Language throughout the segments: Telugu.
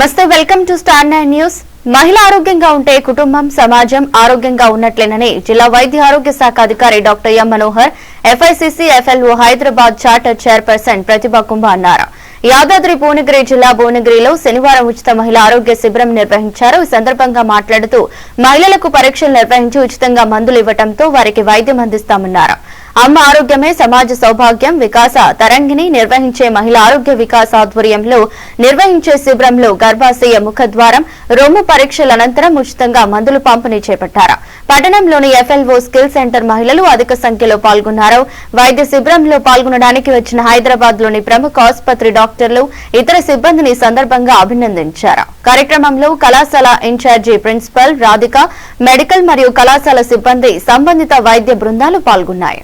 నమస్తే, వెల్కమ్ టు స్టార్ 9 న్యూస్. మహిళ ఆరోగ్యంగా ఉంటే కుటుంబం సమాజం ఆరోగ్యంగా ఉన్నట్లేనని జిల్లా వైద్య ఆరోగ్య శాఖ అధికారి doctor M Manohar, FICCI FLO Hyderabad charter chairperson Pratibha Kumbha అన్నారు. యాదాద్రి భువనగిరి జిల్లా భువనగిరిలో శనివారం ఉచిత మహిళా ఆరోగ్య శిబిరం నిర్వహించారు. ఈ సందర్భంగా మాట్లాడుతూ మహిళలకు పరీక్షలు నిర్వహించి ఉచితంగా మందులు ఇవ్వడంతో వారికి వైద్యం అందిస్తామన్నారు. అమ్మ ఆరోగ్యమే సమాజ సౌభాగ్యం వికాస తరంగిణి నిర్వహించే మహిళా ఆరోగ్య వికాస ఆధ్వర్యంలో నిర్వహించే శిబిరంలో గర్భాశయ ముఖద్వారం రొమ్ము పరీక్షల అనంతరం ఉచితంగా మందులు పంపిణీ చేపట్టారు. పట్టణంలోని ఎఫ్ఎల్ఓ స్కిల్ సెంటర్ మహిళలు అధిక సంఖ్యలో పాల్గొన్నారు. వైద్య శిబిరంలో పాల్గొనడానికి వచ్చిన హైదరాబాద్ లోని ప్రముఖ ఆసుపత్రి డాక్టర్లు ఇతర సిబ్బందిని సందర్భంగా అభినందించారు. కార్యక్రమంలో కళాశాల ఇన్ఛార్జి ప్రిన్సిపల్ రాధిక, మెడికల్ మరియు కళాశాల సిబ్బంది, సంబంధిత వైద్య బృందాలు పాల్గొన్నాయి.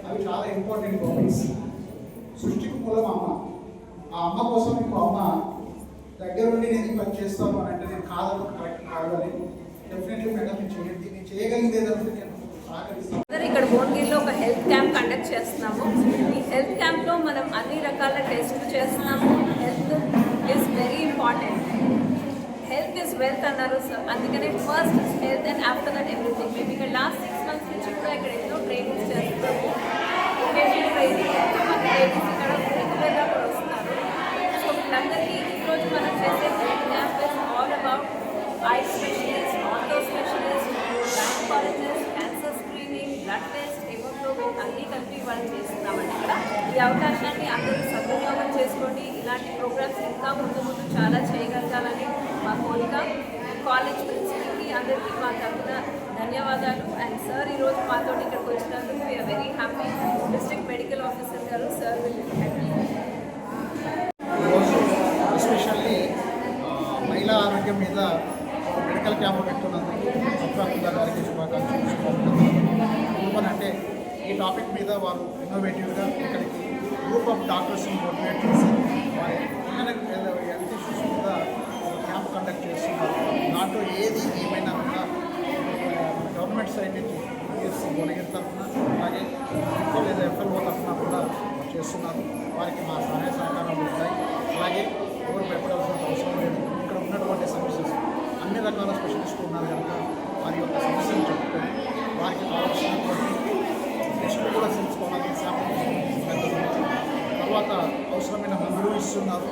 అవి చాలా ఇంపార్టెంట్ టాపిక్స్. సృష్టికి మూలం అమ్మ. ఆ అమ్మ కోసం ఇంకో అమ్మ దగ్గర నుండి నేను పని చేస్తాను అని అంటే నేను కాదని కరెక్ట్ కాదని డెఫినెట్లీ మేడం నేను చేయగలిగింది ఏదంటే నేను సహకరిస్తాను. ఇక్కడ భువనగిరిలో ఒక హెల్త్ క్యాంప్ కండక్ట్ చేస్తున్నాము. ఈ హెల్త్ క్యాంప్లో మనం అన్ని రకాల టెస్టులు చేస్తున్నాము. Health is very important. Health is wealth అన్నారు సార్. అందుకనే first health and after that everything. మేము ఇక్కడ లాస్ట్ 6 months నుంచి కూడా ఇక్కడ ఎన్నో ట్రైనింగ్స్ చేస్తున్నాము. వొకేషనల్ ట్రైనింగ్ ఎంతోమంది ట్రైనింగ్స్ ఇక్కడ రెగ్యులర్గా కూడా వస్తున్నారు. సో వీళ్ళందరికీ ఈరోజు మనం చేసే health camp is all about I specialist, ortho specialist, gynaecologist, cancer screening, blood test, haemoglobin అన్నీ కలిపి వాళ్ళు చేస్తున్నామండి. ఇక్కడ ఈ అవకాశాన్ని అందరూ సద్వినియోగం చేసుకోండి. ఇలాంటి ప్రోగ్రామ్స్ ఇంకా ముందు చాలా చేయగలగాలని మా కోరిక. కాలేజ్ ప్రిన్సిపల్కి అందరికీ మా తరఫున ధన్యవాదాలు. అండ్ సార్ ఈరోజు మాతో ఇక్కడికి వచ్చినందుకు we're very happy. District medical officer గారు సార్ ఎస్పెషల్లీ మహిళా ఆరోగ్యం మీద మెడికల్ క్యాంప్ పెట్టుకున్నందుకు ప్రతిభా గారికి శుభాకాంక్షలు. అంటే ఈ టాపిక్ మీద వారు ఇన్నోవేటివ్గా ఇక్కడికి గ్రూప్ ఆఫ్ డాక్టర్స్ని మోటివేట్ చేసి వారి హెల్త్ ఇష్యూస్ మీద క్యాంప్ కండక్ట్ చేస్తున్నారు. దాంట్లో ఏమైనా కూడా గవర్నమెంట్ సైడ్ నుంచి యూఎస్సీ భువనగిరి తరఫున అలాగే లేదా ఎఫ్ఎల్ఓ తరఫున కూడా చేస్తున్నారు. వారికి మా సహాయ సహకారాలు ఉంటాయి. అలాగే ఎవరు భయపడాల్సిన అవసరం లేదు. ఇక్కడ ఉన్నటువంటి సమస్యలు అన్ని రకాల స్పెషలిస్టులు ఉన్నారు కనుక వారి యొక్క సమస్యలు చెప్పుకొని వారికి కావాల్సినటువంటి టెస్టులు కూడా తెలుసుకోవడానికి శాంపుల్ తర్వాత అవసరమైన మందులు ఇస్తున్నారు.